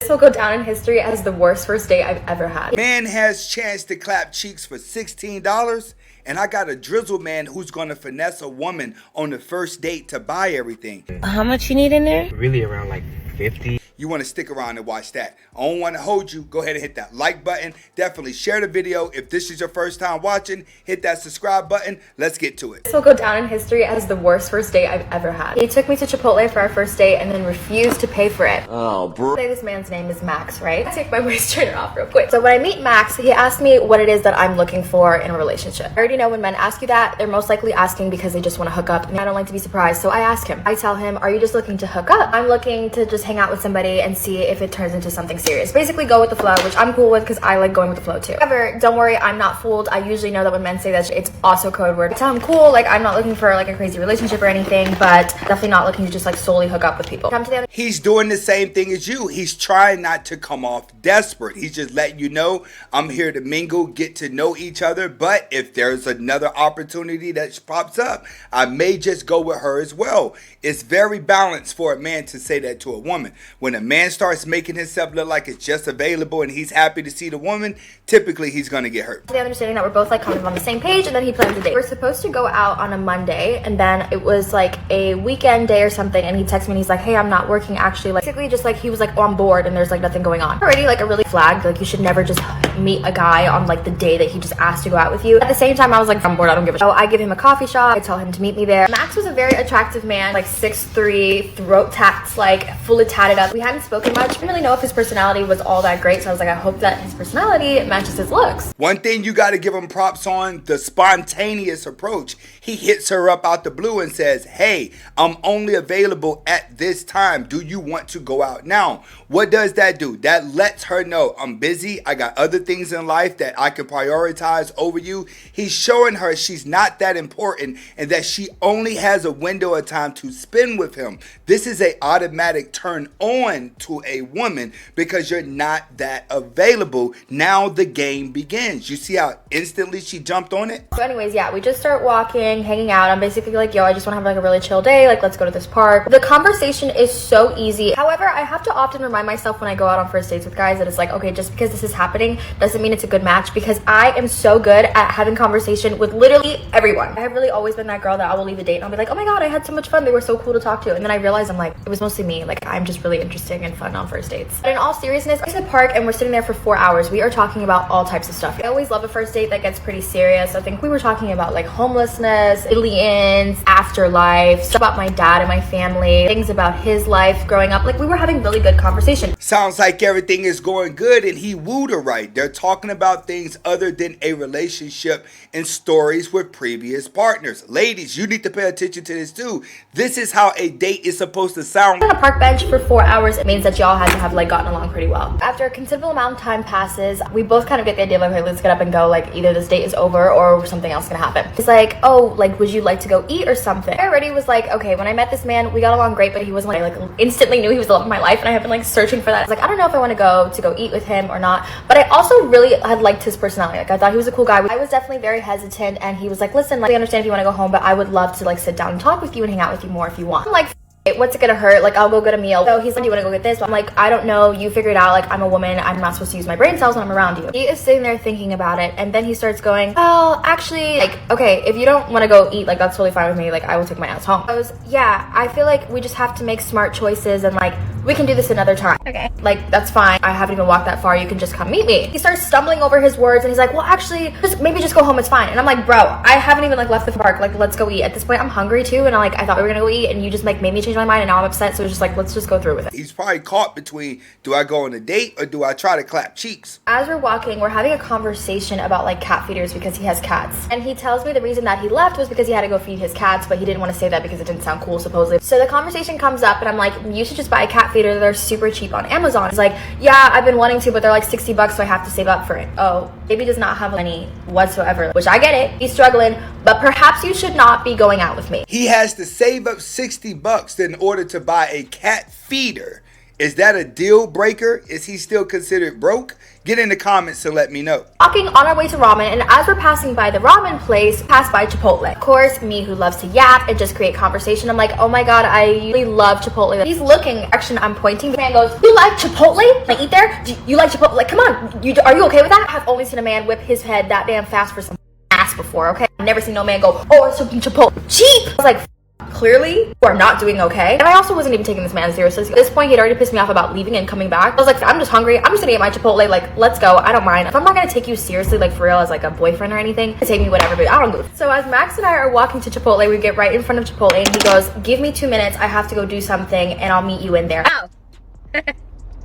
This will go down in history as the worst first date I've ever had. Man has chance to clap cheeks for $16, and I got a drizzle man who's gonna finesse a woman on the first date to buy everything. How much you need in there? Really around like 50. You want to stick around and watch that. I don't want to hold you. Go ahead and hit that like button. Definitely share the video. If this is your first time watching, hit that subscribe button. Let's get to it. This will go down in history as the worst first date I've ever had. He took me to Chipotle for our first date and then refused to pay for it. Oh, bro. Say this man's name is Max, right? I'll take my waist trainer off real quick. So when I meet Max, he asked me what it is that I'm looking for in a relationship. I already know when men ask you that, they're most likely asking because they just want to hook up. And I don't like to be surprised, so I ask him. I tell him, are you just looking to hook up? I'm looking to just hang out with somebody and see if it turns into something serious. Basically go with the flow, which I'm cool with because I like going with the flow too. However, don't worry, I'm not fooled. I usually know that when men say that, it's also code word. I tell him cool, like I'm not looking for like a crazy relationship or anything, but definitely not looking to just like solely hook up with people. Come to the other. He's doing the same thing as you. He's trying not to come off desperate. He's just letting you know, I'm here to mingle, get to know each other, but if there's another opportunity that pops up, I may just go with her as well. It's very balanced for a man to say that to a woman. When a man starts making himself look like it's just available and he's happy to see the woman, typically he's gonna get hurt. The understanding that we're both like kind of on the same page, and then he plans a date. We're supposed to go out on a Monday, and then it was like a weekend day or something, and he texted me and he's like, hey, I'm not working actually. Like basically just like he was like on board and there's like nothing going on. Already like a really flagged, like you should never just meet a guy on like the day that he just asked to go out with you. At the same time, I was like, I'm bored, I don't give a shit. So I give him a coffee shop, I tell him to meet me there. Max was a very attractive man, like 6'3", throat tats, like fully tatted up. We hadn't spoken much. I didn't really know if his personality was all that great, so I was like, I hope that his personality matches his looks. One thing you got to give him props on, the spontaneous approach. He hits her up out the blue and says, hey, I'm only available at this time. Do you want to go out now? What does that do? That lets her know I'm busy. I got other things in life that I can prioritize over you. He's showing her she's not that important and that she only has a window of time to spend with him. This is a automatic turn on to a woman because you're not that available. Now the game begins. You see how instantly she jumped on it? So anyways, yeah, we just start walking, hanging out. I'm basically like, yo, I just want to have like a really chill day. Like, let's go to this park. The conversation is so easy. However, I have to often remind myself when I go out on first dates with guys that it's like, okay, just because this is happening doesn't mean it's a good match, because I am so good at having conversation with literally everyone. I have really always been that girl that I will leave a date and I'll be like, oh my god, I had so much fun. They were so cool to talk to. And then I realize I'm like, it was mostly me. Like, I'm just really interesting and fun on first dates. But in all seriousness, we're in the park and we're sitting there for 4 hours. We are talking about all types of stuff. I always love a first date that gets pretty serious. I think we were talking about like homelessness, aliens, afterlife, stuff about my dad and my family, things about his life growing up. Like, we were having really good conversation. Sounds like everything is going good and he wooed her right. They're talking about things other than a relationship and stories with previous partners. Ladies, you need to pay attention to this too. This is how a date is supposed to sound. On a park bench for 4 hours, it means that y'all had to have like gotten along pretty well. After a considerable amount of time passes, we both kind of get the idea of like, okay, let's get up and go. Like, either this date is over or something else is gonna happen. He's like, oh, like, would you like to go eat or something? I already was like, okay, when I met this man, we got along great, but he wasn't like instantly knew he was the love of my life, and I have been like searching for that. I was like, I don't know if I want to go eat with him or not, but I also really had liked his personality. Like, I thought he was a cool guy. I was definitely very hesitant, and he was like, listen, like, I understand if you want to go home, but I would love to like sit down and talk with you and hang out with you more if you want. I'm like, what's it gonna hurt? Like, I'll go get a meal. So he's like, do you want to go get this? But I'm like, I don't know, you figure it out. Like, I'm a woman, I'm not supposed to use my brain cells when I'm around you. He is sitting there thinking about it, and then he starts going, well, actually, like, okay, if you don't want to go eat, like, that's totally fine with me. Like, I will take my ass home. I was, yeah, I feel like we just have to make smart choices, and like, we can do this another time. Okay, like, that's fine. I haven't even walked that far. You can just come meet me. He starts stumbling over his words, and he's like, well, actually, maybe just go home, it's fine. And I'm like, bro, I haven't even like left the park. Like, let's go eat. At this point, I'm hungry too, and I thought we were gonna go eat, and you just like made me change my mind, and now I'm upset. So it's just like, let's just go through with it. He's probably caught between, do I go on a date or do I try to clap cheeks? As we're walking, we're having a conversation about like cat feeders because he has cats. And he tells me the reason that he left was because he had to go feed his cats, but he didn't want to say that because it didn't sound cool, supposedly. So the conversation comes up and I'm like, you should just buy a cat feeder. They're super cheap on Amazon. He's like, yeah, I've been wanting to, but they're like $60, so I have to save up for it. Oh, baby does not have money whatsoever, which I get it. He's struggling, but perhaps you should not be going out with me. He has to save up $60 in order to buy a cat feeder Is that a deal breaker? Is he still considered broke? Get in the comments to let me know. Walking on our way to ramen, and as we're passing by the ramen place, pass by Chipotle. Of course, me who loves to yap and just create conversation, I'm like, oh my god, I really love Chipotle. He's looking, actually I'm pointing. The man goes, you like Chipotle? Can I eat there? Do you like Chipotle? Like, come on, are you okay with that? I have only seen a man whip his head that damn fast for some ass before, okay? I've never seen no man go, oh, it's something Chipotle cheap. I was like, clearly you are not doing okay. And I also wasn't even taking this man seriously. At this point, he had already pissed me off about leaving and coming back. I was like, I'm just hungry. I'm just gonna get my Chipotle. Like, let's go. I don't mind. If I'm not gonna take you seriously, like for real, as like a boyfriend or anything, take me whatever, but I don't go. So as Max and I are walking to Chipotle, we get right in front of Chipotle and he goes, give me 2 minutes. I have to go do something and I'll meet you in there. Oh.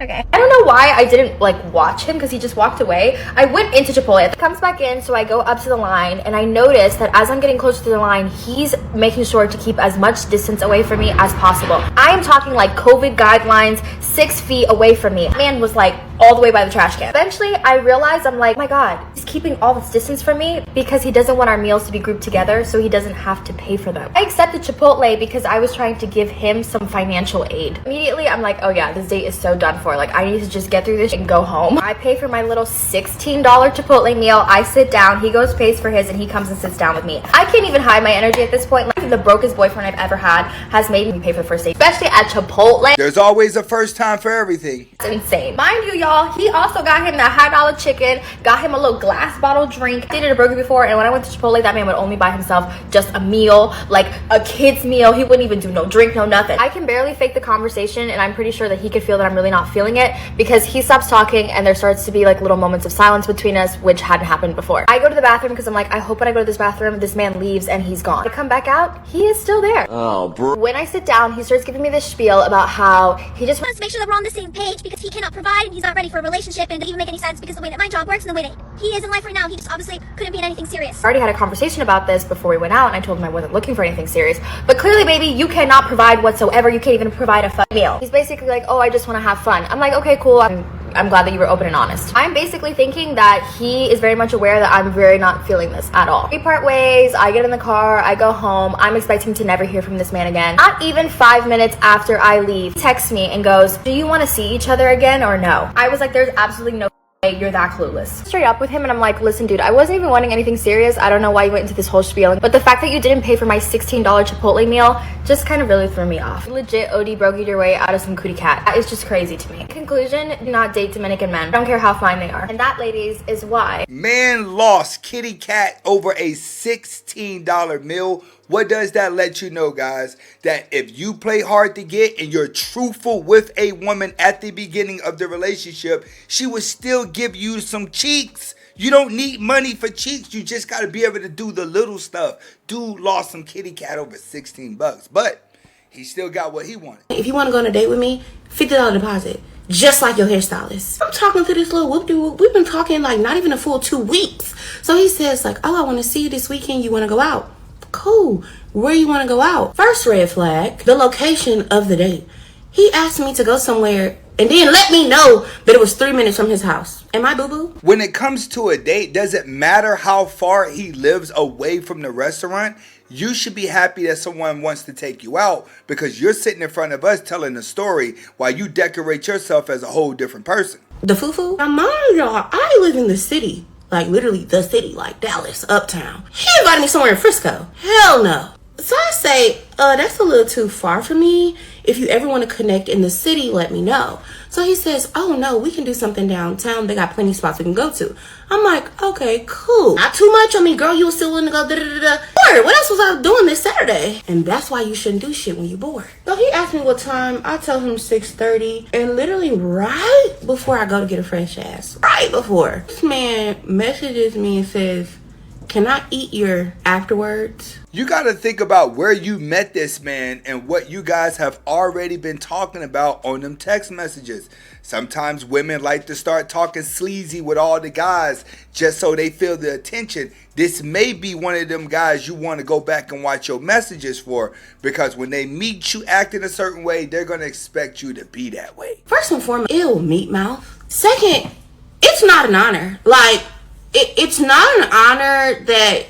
Okay. I don't know why I didn't like watch him because he just walked away. I went into Chipotle. He comes back in, so I go up to the line and I notice that as I'm getting closer to the line, he's making sure to keep as much distance away from me as possible. I am talking like COVID guidelines, 6 feet away from me. Man was like all the way by the trash can. Eventually, I realized, I'm like, oh my god, he's keeping all this distance from me because he doesn't want our meals to be grouped together, so he doesn't have to pay for them. I accepted Chipotle because I was trying to give him some financial aid. Immediately, I'm like, oh yeah, this date is so done for. Like, I need to just get through this and go home. I pay for my little $16 Chipotle meal. I sit down, he goes pays for his, and he comes and sits down with me. I can't even hide my energy at this point. Like, the brokest boyfriend I've ever had has made me pay for the first date, especially at Chipotle. There's always a first time for everything. It's insane. Mind you, y'all, he also got him that high dollar chicken, got him a little glass bottle drink. I did a burger before, and when I went to Chipotle, that man would only buy himself just a meal, like a kid's meal. He wouldn't even do no drink, no nothing. I can barely fake the conversation, and I'm pretty sure that he could feel that I'm really not feeling it because he stops talking and there starts to be like little moments of silence between us, which hadn't happened before. I go to the bathroom because I'm like, I hope when I go to this bathroom, this man leaves and he's gone. I come back out, he is still there. Oh, bro. When I sit down, he starts giving me this spiel about how he just wants to make sure that we're on the same page because he cannot provide and he's not ready for a relationship, and it doesn't even make any sense because the way that my job works and the way that he is in life right now, he just obviously couldn't be in anything serious. I already had a conversation about this before we went out, and I told him I wasn't looking for anything serious. But clearly, baby, you cannot provide whatsoever. You can't even provide a fun meal. He's basically like, oh, I just want to have fun. I'm like, okay, cool. I'm glad that you were open and honest. I'm basically thinking that he is very much aware that I'm very not feeling this at all. We part ways, I get in the car, I go home. I'm expecting to never hear from this man again. Not even 5 minutes after I leave, he texts me and goes, do you want to see each other again or no? I was like, there's absolutely no way you're that clueless. Straight up with him, and I'm like, listen dude, I wasn't even wanting anything serious. I don't know why you went into this whole spiel, but the fact that you didn't pay for my $16 Chipotle meal just kind of really threw me off. You legit OD brogied your way out of some cootie cat. That is just crazy to me. In conclusion, do not date Dominican men. I don't care how fine they are. And that, ladies, is why Man lost kitty cat over a $16 meal. What does that let you know, guys? That if you play hard to get and you're truthful with a woman at the beginning of the relationship, she will still give you some cheeks. You don't need money for cheeks. You just got to be able to do the little stuff. Dude lost some kitty cat over $16, but he still got what he wanted. If you want to go on a date with me, $50 deposit. Just like your hairstylist. I'm talking to this little whoop-de-whoop. We've been talking like not even a full 2 weeks. So he says like, oh, I want to see you this weekend. You want to go out? Cool. Where you want to go out? First red flag, the location of the date. He asked me to go somewhere and then let me know that it was 3 minutes from his house. Am I boo-boo? When it comes to a date, does it matter how far he lives away from the restaurant? You should be happy that someone wants to take you out because you're sitting in front of us telling a story while you decorate yourself as a whole different person. The foo-foo? Now mind y'all, I live in the city. Like literally the city, like Dallas, uptown. He invited me somewhere in Frisco. Hell no. So I say, that's a little too far for me. If you ever want to connect in the city, let me know. So he says, oh no, we can do something downtown. They got plenty of spots we can go to. I'm like, okay, cool. Not too much. I mean, girl, you were still willing to go da-da-da-da. Bored. What else was I doing this Saturday? And that's why you shouldn't do shit when you're bored. So he asked me what time. I tell him 6:30. And literally right before I go to get a fresh ass, right before, this man messages me and says, can I eat your afterwards? You got to think about where you met this man and what you guys have already been talking about on them text messages. Sometimes women like to start talking sleazy with all the guys just so they feel the attention. This may be one of them guys you want to go back and watch your messages for, because when they meet you acting a certain way, they're going to expect you to be that way. First and foremost, ew, meat mouth. Second, it's not an honor. Like, it's not an honor that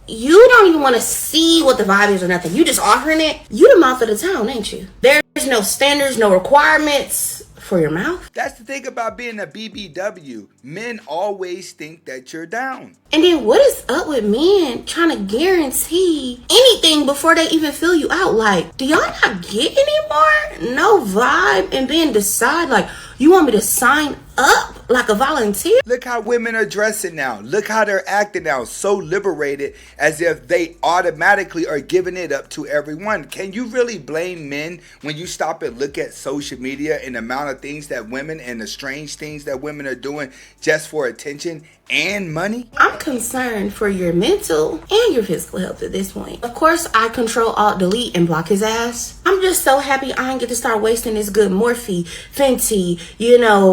you don't even want to see what the vibe is or nothing. You just offering it. You the mouth of the town, ain't you? There's no standards, no requirements for your mouth. That's the thing about being a BBW. Men always think that you're down. And then what is up with men trying to guarantee anything before they even fill you out? Like, do y'all not get anymore? No vibe, and then decide like, you want me to sign up like a volunteer? Look how women are dressing now. Look how they're acting now. So liberated, as if they automatically are giving it up to everyone. Can you really blame men when you stop and look at social media and the amount of things that women and the strange things that women are doing just for attention and money? I'm concerned for your mental and your physical health at this point. Of course, I control, alt, delete, and block his ass. I'm just so happy I ain't get to start wasting this good Morphe, Fenty,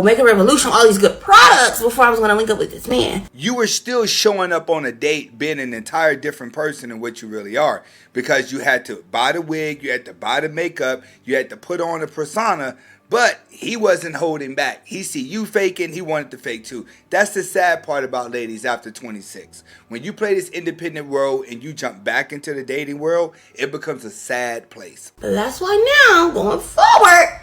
Make a Revolution, all these good products before I was going to link up with this man. You were still showing up on a date being an entire different person than what you really are, because you had to buy the wig, you had to buy the makeup, you had to put on a persona. But he wasn't holding back. He see you faking, he wanted to fake too. That's the sad part about ladies after 26. When you play this independent world and you jump back into the dating world, it becomes a sad place. But that's why now, going forward,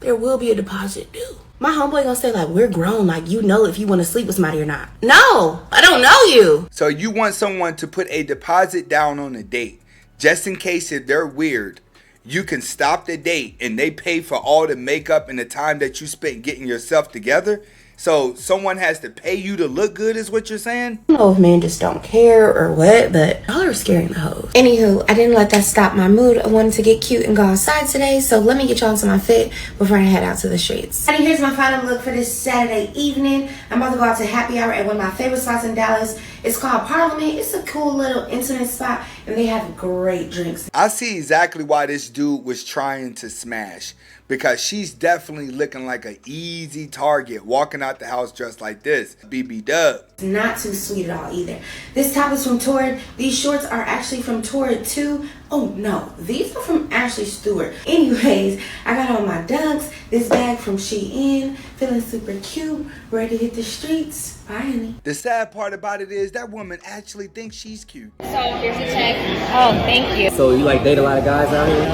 there will be a deposit due. My homeboy gonna say like, we're grown, like you know if you want to sleep with somebody or not. No, I don't know you. So you want someone to put a deposit down on a date, just in case if they're weird. You can stop the date and they pay for all the makeup and the time that you spent getting yourself together. So someone has to pay you to look good is what you're saying? I don't know if men just don't care or what, but y'all are scaring the hoes. Anywho, I didn't let that stop my mood. I wanted to get cute and go outside today, so let me get y'all into my fit before I head out to the streets. And here's my final look for this Saturday evening. I'm about to go out to happy hour at one of my favorite spots in Dallas. It's called Parliament. It's a cool little intimate spot, and they have great drinks. I see exactly why this dude was trying to smash, because she's definitely looking like an easy target walking out the house dressed like this. BB Dub. It's not too sweet at all either. This top is from Torrid. These shorts are actually from Torrid too. Oh no, these are from Ashley Stewart. Anyways, I got on my dunks, this bag from Shein, feeling super cute, ready to hit the streets. Bye, honey. The sad part about it is that woman actually thinks she's cute. So here's the check. Oh, thank you. So you like date a lot of guys out here?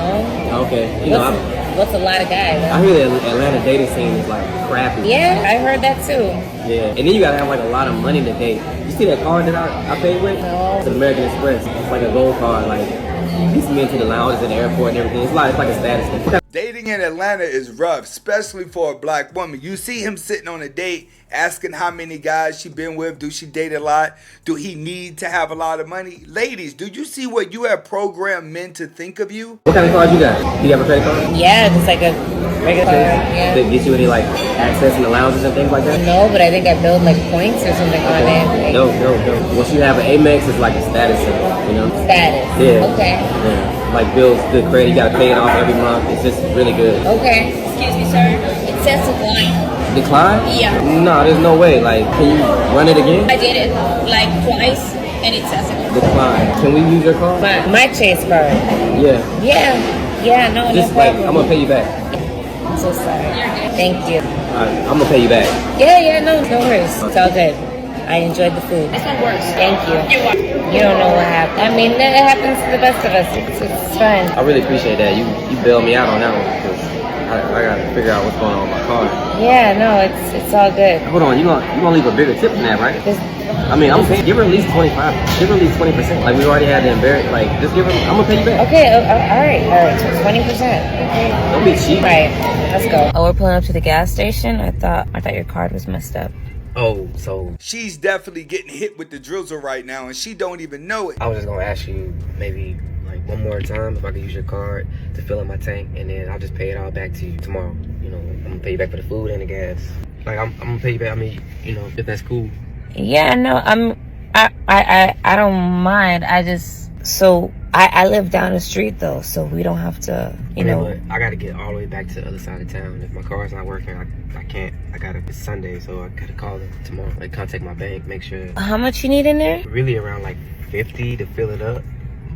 No. Okay. What's a lot of guys? I hear the Atlanta dating scene is like crappy. Yeah, I heard that too. Yeah. And then you gotta have like a lot of money to date. You see that card that I paid with? No. It's an American Express. It's like a gold card. Like, gets me into the lounges at the airport and everything. It's like a status thing. Dating in Atlanta is rough, especially for a black woman. You see him sitting on a date asking how many guys she been with. Do she date a lot? Do he need to have a lot of money? Ladies, do you see what you have programmed men to think of you? What kind of card you got? Do you have a credit card? Yeah, just like a regular card. Yeah. That gets you any like access in the lounges and things like that? No, but I think I build like points or something on it. No. Once you have an Amex, it's like a status symbol, you know? Status. Yeah. Okay. Yeah. Like builds good credit, you gotta pay it off every month. It's just really good. Okay. Excuse me, sir. It says decline. Decline? Yeah. No, there's no way. Like, can you run it again? I did it like twice and it says it. Decline. Can we use your card? My Chase card. Yeah. Yeah, no problem. I'm gonna pay you back. I'm so sorry. Thank you. Alright, I'm gonna pay you back. Yeah, no worries. It's all good. I enjoyed the food. That's not worse. Thank you. You don't know what happened. I mean, it happens to the best of us. It's fine. I really appreciate that. You bailed me out on that one because I gotta figure out what's going on with my card. Yeah, no, it's all good. Hold on, you gonna leave a bigger tip than that, right? I mean, I'm paying. Give her at least 25. Give her at least 20%. Like we already had the embarrass. Like just give her. I'm gonna pay you back. Okay. All right. 20%. Okay. Don't be cheap. All right. Let's go. Oh, we're pulling up to the gas station. I thought your card was messed up. Oh, so She's definitely getting hit with the drizzle right now, and she don't even know it. I was just gonna ask you maybe like one more time if I could use your card to fill up my tank, and then I'll just pay it all back to you tomorrow. You know, I'm gonna pay you back for the food and the gas. Like I'm gonna pay you back. I mean, you know, if that's cool. Yeah, no, I don't mind. I live down the street though, so we don't have to, you know. But I gotta get all the way back to the other side of town. If my car's not working, I can't. It's Sunday, so I gotta call them tomorrow. Like contact my bank, make sure. How much you need in there? Really around like 50 to fill it up.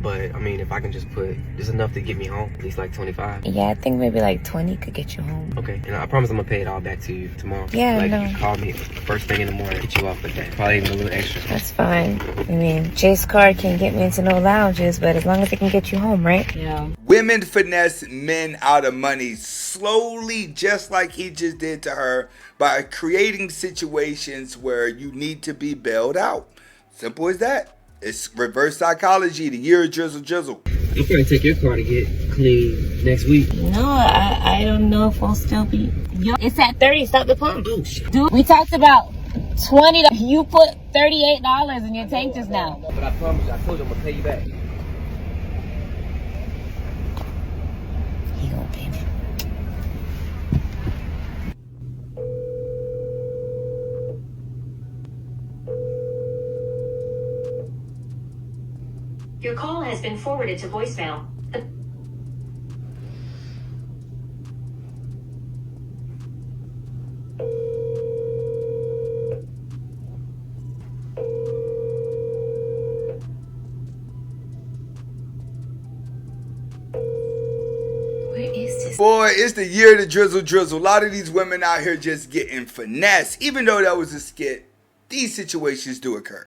But I mean, if I can just put just enough to get me home, at least like 25. Yeah, I think maybe like 20 could get you home. Okay, and I promise I'm gonna pay it all back to you tomorrow. Yeah, like no. you call me first thing in the morning, get you off with that. Probably even a little extra. That's fine. I mean, Jay's card can't get me into no lounges, but as long as it can get you home, right? Yeah. Women finesse men out of money slowly, just like he just did to her, by creating situations where you need to be bailed out. Simple as that. It's reverse psychology, the year of drizzle drizzle. I'll probably take your car to get clean next week. No, I don't know if I'll still be. Yo, it's at 30. Stop the pump. Oh, shit. Dude, we talked about 20. You put $38 in your tank just now. But I promise you, I told you I'm gonna pay you back. He gonna pay me. Your call has been forwarded to voicemail. Where is this? Boy, it's the year of the drizzle drizzle. A lot of these women out here just getting finesse. Even though that was a skit, these situations do occur.